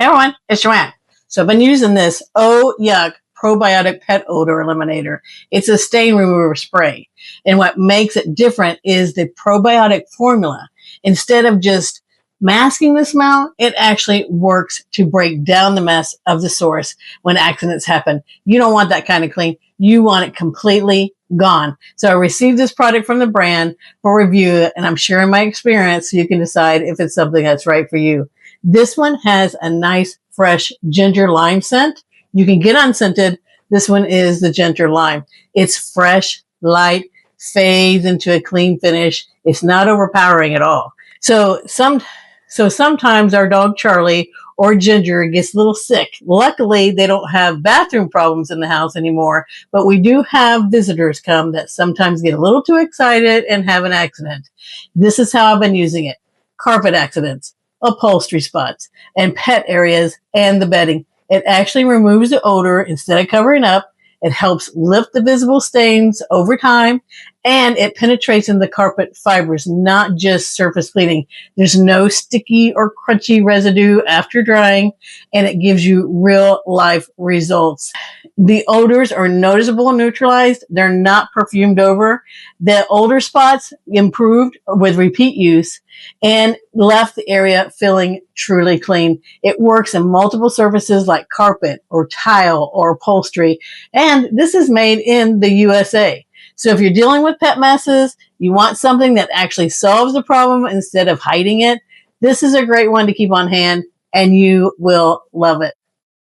Hey everyone, it's Joanne. So I've been using this Yuck Probiotic Pet Odor Eliminator. It's a stain remover spray. And what makes it different is the probiotic formula. Instead of just masking the smell, it actually works to break down the mess of the source when accidents happen. You don't want that kind of clean. You want it completely gone. So I received this product from the brand for review, and I'm sharing my experience so you can decide if it's something that's right for you. This one has a nice, fresh ginger lime scent. You can get unscented. This one is the ginger lime. It's fresh, light, fades into a clean finish. It's not overpowering at all. So sometimes our dog Charlie or Ginger gets a little sick. Luckily, they don't have bathroom problems in the house anymore, but we do have visitors come that sometimes get a little too excited and have an accident. This is how I've been using it. Carpet accidents, upholstery spots, and pet areas, and the bedding. It actually removes the odor instead of covering up. It helps lift the visible stains over time, and it penetrates in the carpet fibers, not just surface cleaning. There's no sticky or crunchy residue after drying, and it gives you real life results. The odors are noticeable and neutralized. They're not perfumed over. The older spots improved with repeat use and left the area feeling truly clean. It works in multiple surfaces like carpet or tile or upholstery. And this is made in the USA. So if you're dealing with pet messes, you want something that actually solves the problem instead of hiding it, this is a great one to keep on hand and you will love it.